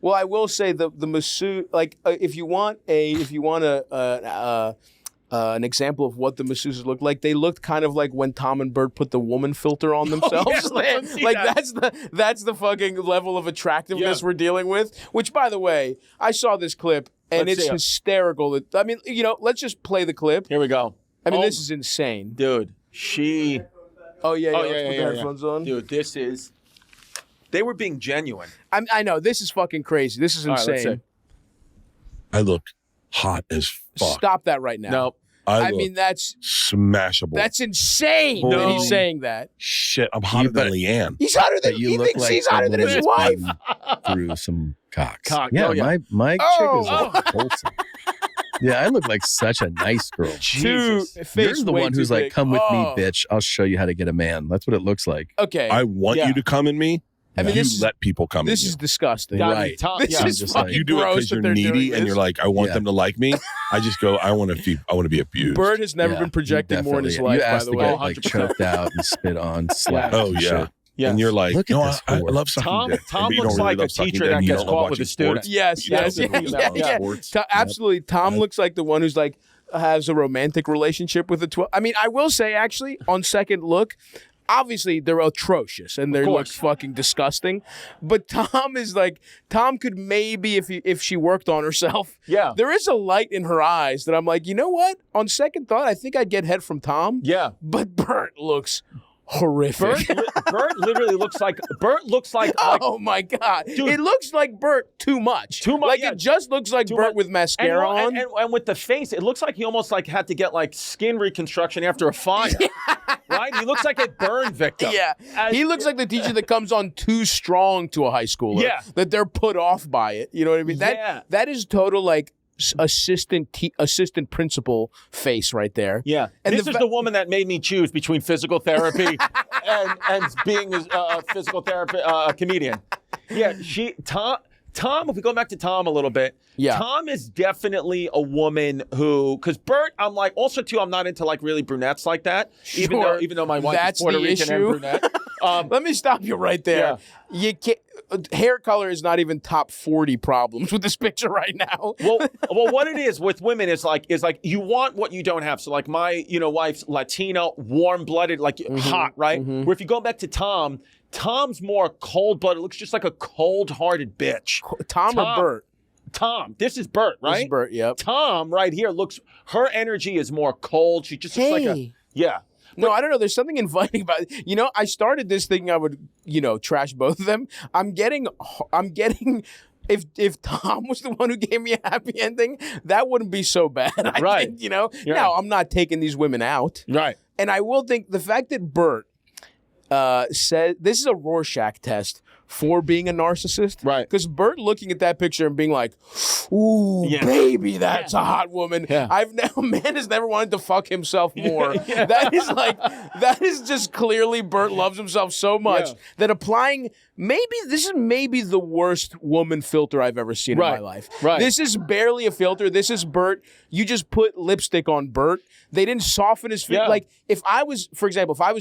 Well, I will say the masseuse, like if you want an example of what the masseuses look like, they looked kind of like when Tom and Bert put the woman filter on themselves. That's the fucking level of attractiveness we're dealing with. Which, by the way, I saw this clip and it's hysterical. I mean, let's just play the clip. Here we go. I mean, this is insane, dude. She. Oh yeah. Let's put the headphones on, dude. This is. They were being genuine. I know this is fucking crazy. This is insane. I look hot as fuck. Stop that right now. Nope. I mean, that's smashable. That's insane that he's saying that. Shit, I'm hotter than Leanne. He's hotter than he thinks he's hotter than his wife. Through some cocks. Yeah, my chick is wholesome. Yeah, I look like such a nice girl. Jesus. You're the one who's like, come with me, bitch. I'll show you how to get a man. That's what it looks like. Okay. I want you to come in me. I mean, you let people come in. This is disgusting. Right. This is just like, you do it because you're needy and you're like, I want them to like me. I just go, I want to be abused. Bert has never been projecting more in his life, by the way. Get, like, choked out and spit on, slapped. Oh, yeah. Yes. And you're like, look at this I love sucking dick. Tom looks like a teacher that gets caught with a student. Yes. Absolutely. Tom looks like the one who's like, has a romantic relationship with a 12. I mean, I will say, actually, on second look, obviously, they're atrocious and they look fucking disgusting. But Tom could maybe, if she worked on herself. Yeah. There is a light in her eyes that I'm like, you know what? On second thought, I think I'd get head from Tom. Yeah. But Bert looks horrific. Bert literally looks like. Oh my God. Dude, it looks like Bert too much. Like it just looks like Bert with mascara on. And with the face, it looks like he almost like had to get like skin reconstruction after a fire. Right? He looks like a burn victim. Yeah. He looks like the teacher that comes on too strong to a high schooler. Yeah. That they're put off by it. You know what I mean? That is total like assistant principal face right there. Yeah. And this is the woman that made me choose between physical therapy and being a physical therapist, a comedian. Yeah. Tom, if we go back to Tom a little bit, Tom is definitely a woman who, because Bert, I'm like, also too, I'm not into like really brunettes like that, even though my wife is Puerto Rican and brunette. Let me stop you right there. Yeah. You can't, hair color is not even top 40 problems with this picture right now. well, what it is with women is like you want what you don't have. So like my wife's Latina, warm-blooded, like hot, right? Where if you go back to Tom's more cold-blooded. Looks just like a cold-hearted bitch. Tom or Bert? Tom. This is Bert, right? This is Bert, yep. Tom right here her energy is more cold. She just looks like a, No, I don't know. There's something inviting about it. I started this thinking I would, trash both of them. I'm getting if Tom was the one who gave me a happy ending, that wouldn't be so bad. I think, Now, I'm not taking these women out. Right. And I will think the fact that Bert said this is a Rorschach test for being a narcissist. Right. Because Bert looking at that picture and being like, ooh, baby, that's a hot woman. Yeah. Man has never wanted to fuck himself more. That is just clearly Bert loves himself so much that applying this is maybe the worst woman filter I've ever seen in my life. Right. This is barely a filter. This is Bert. You just put lipstick on Bert. They didn't soften his face. Yeah. Like if I was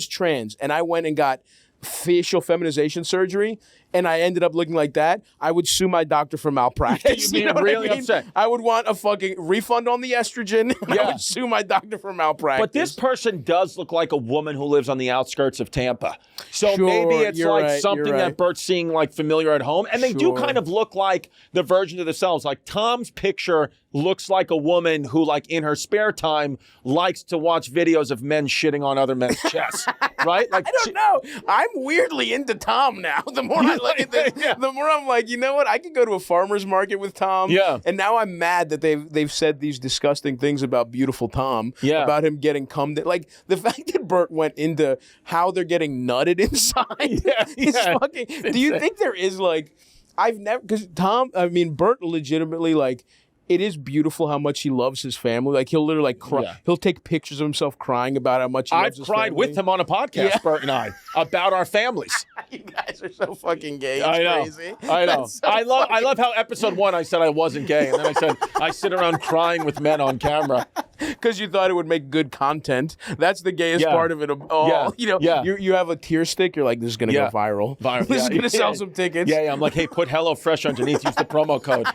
trans and I went and got facial feminization surgery and I ended up looking like that, I would sue my doctor for malpractice. You'd be really upset. I would want a fucking refund on the estrogen. I would sue my doctor for malpractice. But this person does look like a woman who lives on the outskirts of Tampa. So maybe it's like something that Bert's seeing like familiar at home. And they do kind of look like the version of themselves. Like Tom's picture looks like a woman who like in her spare time likes to watch videos of men shitting on other men's chests. Right? Like I don't know. I'm weirdly into Tom now. The more I look at this, the more I'm like, you know what? I could go to a farmer's market with Tom. Yeah. And now I'm mad that they've said these disgusting things about beautiful Tom. Yeah. About him getting cummed. Like the fact that Bert went into how they're getting nutted inside is fucking. Do you think there is like Bert legitimately like it is beautiful how much he loves his family. Like he'll literally like cry. Yeah. He'll take pictures of himself crying about how much he loves his family. I've cried with him on a podcast, Bert and I, about our families. You guys are so fucking gay. It's crazy. I know. So I love how episode 1 I said I wasn't gay, and then I said I sit around crying with men on camera because you thought it would make good content. That's the gayest part of it all. Yeah. You know, you have a tear stick. You're like, this is gonna go viral. This is gonna sell some tickets. Yeah, I'm like, hey, put HelloFresh underneath. Use the promo code.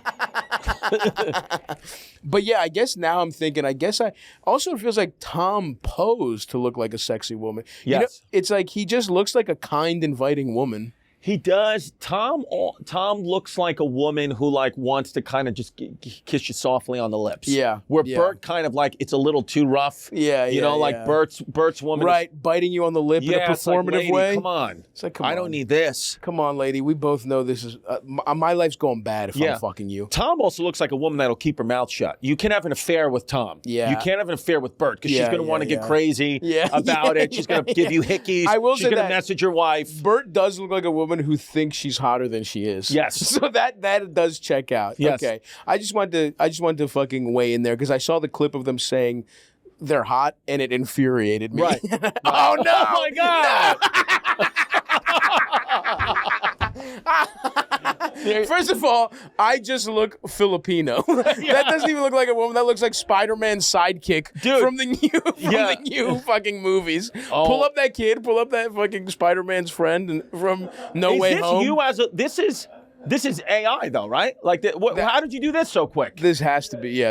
But yeah, I guess now I'm thinking, it feels like Tom posed to look like a sexy woman. Yes. You know, it's like he just looks like a kind, inviting woman. He does. Tom looks like a woman who like wants to kind of just kiss you softly on the lips. Yeah. Where Bert kind of like, it's a little too rough. Yeah. You know, like Bert's woman. Right. Biting you on the lip in a performative way. Come on. It's like, I don't need this. Come on, lady. We both know this is, my life's going bad if I'm fucking you. Tom also looks like a woman that'll keep her mouth shut. You can have an affair with Tom. Yeah. You can't have an affair with Bert because she's going to want to get crazy about it. She's going to give you hickeys. She's going to message your wife. Bert does look like a woman who thinks she's hotter than she is. Yes. So that does check out. Yes. Okay. I just wanted to fucking weigh in there because I saw the clip of them saying they're hot and it infuriated me. Right. Oh no! Oh my God! No. First of all, I just look Filipino. That doesn't even look like a woman. That looks like Spider-Man's sidekick from the new fucking movies. Oh. Pull up that kid. Pull up that fucking Spider-Man's friend and from No Way Home. This is AI though, right? Like, how did you do this so quick? This has to be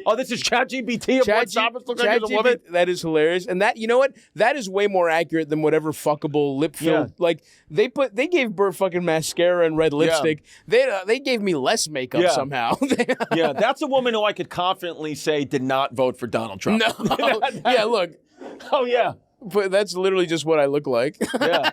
Oh, this is ChatGPT of what Stavros looks like as a woman? That is hilarious. And that, you know what? That is way more accurate than whatever fuckable lip fill. Yeah. Like, they gave Bert fucking mascara and red lipstick. Yeah. They gave me less makeup somehow. Yeah, that's a woman who I could confidently say did not vote for Donald Trump. No. Yeah, look. Oh, yeah. But that's literally just what I look like. Yeah.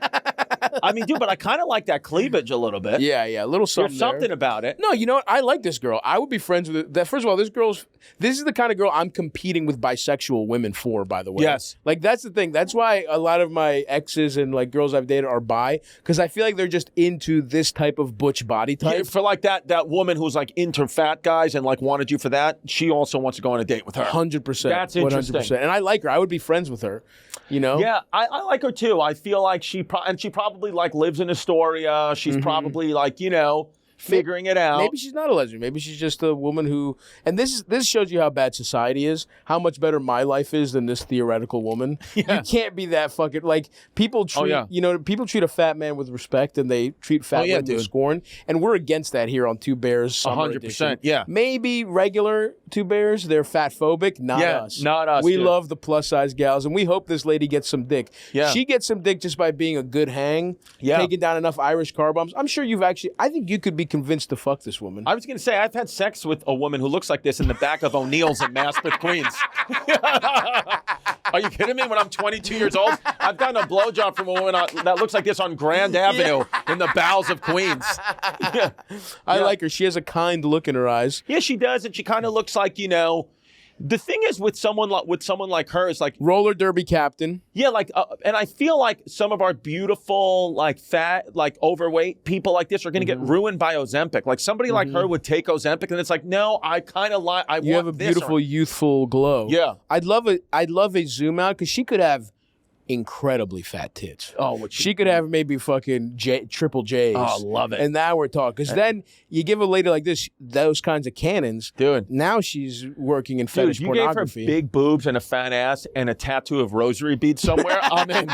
I mean, dude, but I kind of like that cleavage a little bit. Yeah, a little something. There's something about it. No, you know what? I like this girl. I would be friends with her. First of all, this is the kind of girl I'm competing with bisexual women for, by the way. Yes. Like, that's the thing. That's why a lot of my exes and, like, girls I've dated are bi, because I feel like they're just into this type of butch body type. Yeah, for, like, that woman who's, like, into fat guys and, like, wanted you for that, she also wants to go on a date with her. 100%. That's interesting. 100%. And I like her. I would be friends with her, you know? Yeah, I like her, too. I feel like she probably, like, lives in Astoria. She's probably, like, you know, figuring it out. Maybe she's not a lesbian. Maybe she's just a woman who. And this shows you how bad society is. How much better my life is than this theoretical woman. Yeah. You can't be that fucking like people treat. You know, people treat a fat man with respect and they treat fat women with scorn. And we're against that here on Two Bears. 100%. Yeah. Maybe regular Two Bears. They're fat phobic. Not us. Not us. We love the plus size gals, and we hope this lady gets some dick. Yeah. She gets some dick just by being a good hang. Yeah. Taking down enough Irish car bombs. I'm sure you've actually. I think you could be convinced to fuck this woman. I was going to say, I've had sex with a woman who looks like this in the back of O'Neill's in Maspeth, Queens. Are you kidding me? When I'm 22 years old, I've gotten a blowjob from a woman that looks like this on Grand Avenue in the bowels of Queens. I like her. She has a kind look in her eyes. Yeah, she does, and she kind of looks like, you know, the thing is with someone like her is like roller derby captain. Yeah, like, and I feel like some of our beautiful, like fat, like overweight people like this are going to get ruined by Ozempic. Like somebody like her would take Ozempic, and it's like, no, I kind of like. You have a beautiful youthful glow. Yeah, I'd love a zoom out because she could have incredibly fat tits. Oh, she could have maybe fucking triple J's. Oh, love it. And now we're talking. Because then you give a lady like this those kinds of cannons. Dude. Now she's working in fetish pornography. You gave her big boobs and a fat ass and a tattoo of rosary beads somewhere. I'm in.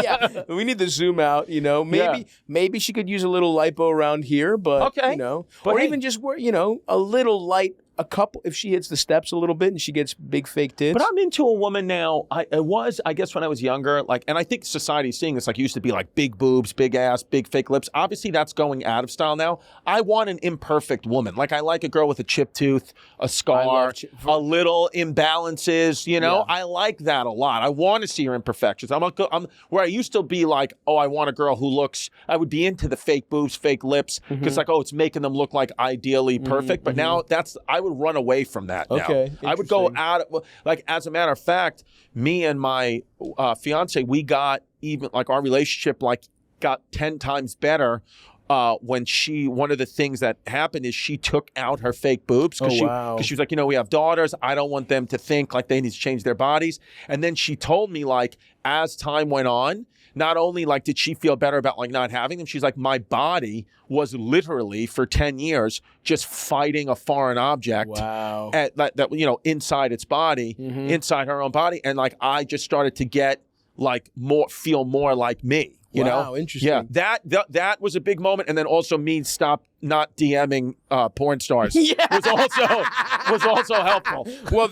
Yeah. We need the zoom out, you know. Maybe she could use a little lipo around here, but, you know. But even just, you know, a little light. A couple, if she hits the steps a little bit and she gets big fake tits. But I'm into a woman now. I guess when I was younger, like, and I think society's seeing this, like, used to be like big boobs, big ass, big fake lips. Obviously, that's going out of style now. I want an imperfect woman. Like, I like a girl with a chipped tooth, a scar, a little imbalances, you know? Yeah. I like that a lot. I want to see her imperfections. I'm where I used to be like, oh, I want a girl who looks, I would be into the fake boobs, fake lips, because like, oh, it's making them look like ideally perfect. But now I would run away from that now. Okay, I would go out, like, as a matter of fact, me and my fiance, we got even, like, our relationship, like, got 10 times better when one of the things that happened is she took out her fake boobs because she was like, we have daughters. I don't want them to think like they need to change their bodies. And then she told me, like, as time went on, not only like did she feel better about like not having them, she's like, my body was literally for 10 years just fighting a foreign object that inside its body, inside her own body. And like, I just started to get like feel more like me. You know? Interesting. Yeah, that was a big moment, and then also me not DMing porn stars was also helpful. Well,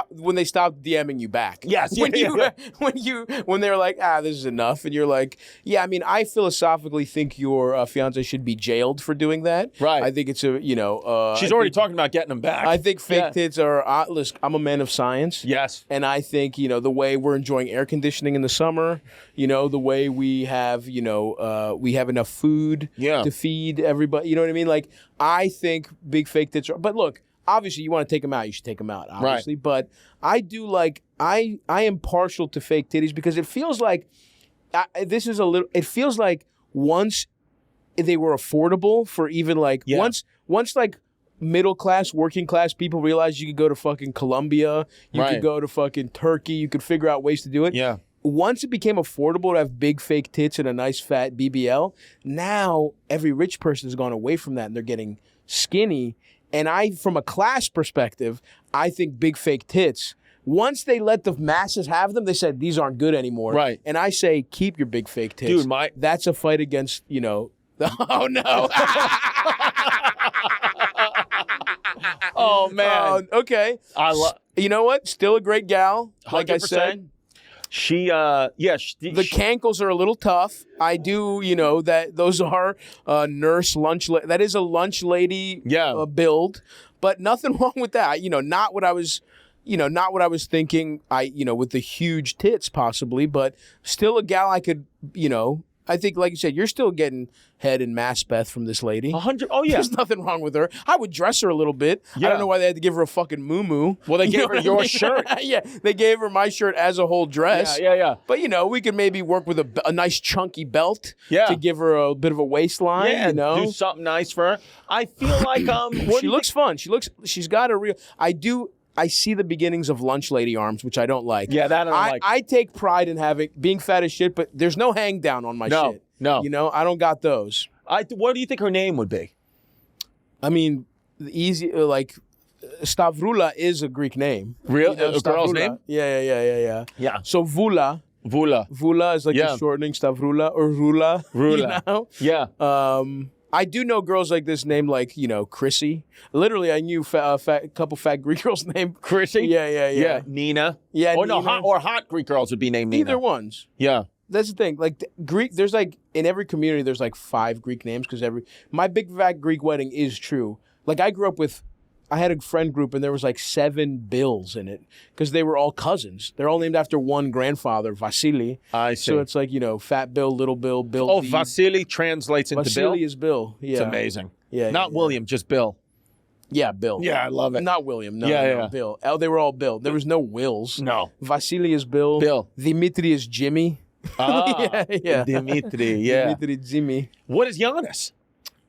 when they stopped DMing you back. Yes. When they're like, this is enough, and you're like, yeah, I mean, I philosophically think your fiance should be jailed for doing that. Right. I think it's she's already talking about getting them back. I think fake tits are. Listen, I'm a man of science. Yes. And I think the way we're enjoying air conditioning in the summer, the way we have we have enough food to feed everybody. You know what I mean? Like, I think big fake tits are. But look, obviously, you want to take them out, you should take them out, obviously. Right. But I do like, I am partial to fake titties because it feels like, it feels like once they were affordable for even like, once like middle class, working class people realized you could go to fucking Colombia, you could go to fucking Turkey, you could figure out ways to do it. Yeah. Once it became affordable to have big fake tits and a nice fat BBL, now every rich person has gone away from that and they're getting skinny. And from a class perspective, I think big fake tits, once they let the masses have them, they said these aren't good anymore. Right. And I say keep your big fake tits. Dude, that's a fight against, oh no. Oh man. Okay. You know what? Still a great gal. 100%. Like I said. The cankles are a little tough. I do, that those are nurse lunch. That is a lunch lady build, but nothing wrong with that. Not what I was thinking. With the huge tits possibly, but still a gal I could, I think, like you said, you're still getting head and mass Beth from this lady. 100. Oh yeah, there's nothing wrong with her. I would dress her a little bit. Yeah. I don't know why they had to give her a fucking moo-moo. Well, they gave her your shirt. Yeah, they gave her my shirt as a whole dress. Yeah. But we could maybe work with a nice chunky belt. To give her a bit of a waistline. Yeah, do something nice for her. I feel like she looks fun. She's got a real. I see the beginnings of lunch lady arms, which I don't like. Yeah, that I don't like. I take pride in being fat as shit, but there's no hang down on my shit. No. I don't got those. What do you think her name would be? I mean, easy, like, Stavrula is a Greek name. Real? A girl's name? Yeah. So Vula is like the shortening, Stavrula or Rula. Yeah. I do know girls like this named like, Chrissy. Literally, I knew a couple fat Greek girls named Chrissy. Yeah. Nina. Yeah. Or Nina. No, hot Greek girls would be named Nina. Either ones. Yeah. That's the thing. Like Greek, there's like in every community, there's like 5 Greek names because my big fat Greek wedding is true. Like I grew up I had a friend group and there was like 7 Bills in it because they were all cousins. They're all named after one grandfather, Vasily. I see. So it's like, Fat Bill, Little Bill, Bill. Oh, Vasily translates into Bill? Vasily is Bill. Yeah. It's amazing. Yeah. Not William, just Bill. Yeah, Bill. Yeah, I love it. Not William. No, Bill. Oh, they were all Bill. There was no Wills. No. Vasily is Bill. Bill. Dimitri is Jimmy. Yeah. Dimitri, yeah. Dimitri, Jimmy. What is Giannis?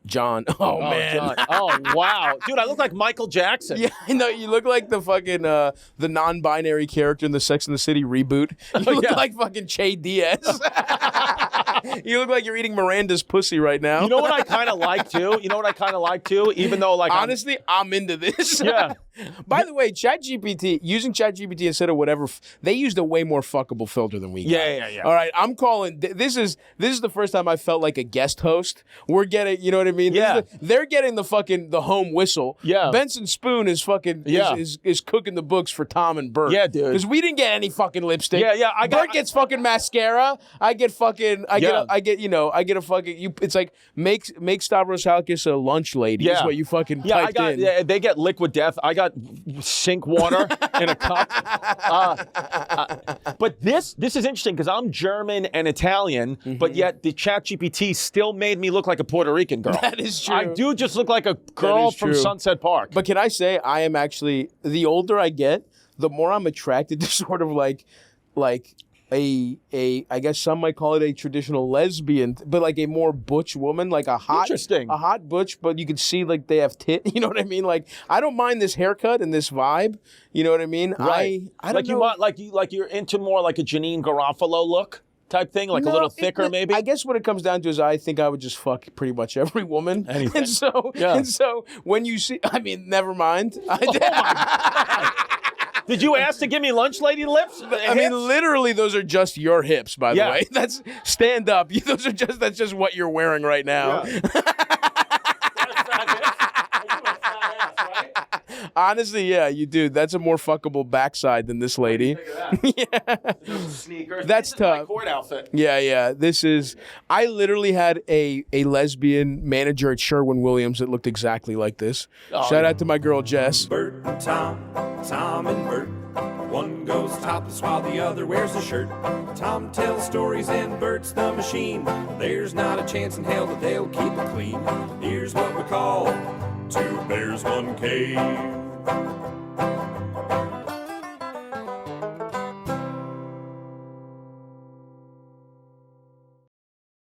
John. Oh man. John. Oh wow. Dude, I look like Michael Jackson. Yeah, I know. You look like the fucking the non-binary character in the Sex and the City reboot. You look like fucking Che Diaz. You look like you're eating Miranda's pussy right now. You know what I kind of like too? Even though like honestly, I'm into this. Yeah. By the way, using ChatGPT instead of whatever, they used a way more fuckable filter than we got. Yeah. All right, I'm calling. This is the first time I felt like a guest host. We're getting, you know what I mean? Yeah. They're getting the home whistle. Yeah. Benson Spoon is fucking is cooking the books for Tom and Bert. Yeah, dude. Because we didn't get any fucking lipstick. Yeah. Bert gets fucking mascara. I get a fucking. It's like make Stavros and Chris a lunch lady. Is what you fucking typed in. Yeah, they get liquid death. I got sink water in a cup. But this is interesting because I'm German and Italian, but yet the ChatGPT still made me look like a Puerto Rican girl. That is true. I do just look like a girl from Sunset Park. But can I say I am actually, the older I get, the more I'm attracted to sort of like I guess some might call it a traditional lesbian, but like a more butch woman, like a hot butch, but you can see like they have tit. You know what I mean? Like I don't mind this haircut and this vibe. You know what I mean? Right. I don't know. You're into more like a Janine Garofalo look type thing, like a little thicker maybe. I guess what it comes down to is I think I would just fuck pretty much every woman. Anything. And so when you see, I mean, never mind. Did you ask to give me lunch lady lips? I mean, literally, those are just your hips, by the way. That's stand up. That's just what you're wearing right now. Yeah. Honestly, yeah, you do. That's a more fuckable backside than this lady. Sneakers. That's tough. My court outfit. Yeah. This is. I literally had a lesbian manager at Sherwin-Williams that looked exactly like this. Shout out to my girl Jess. Bert and Tom and Bert. One goes topless while the other wears a shirt. Tom tells stories and Bert's the machine. There's not a chance in hell that they'll keep it clean. Here's what we call 2 bears, 1 cave.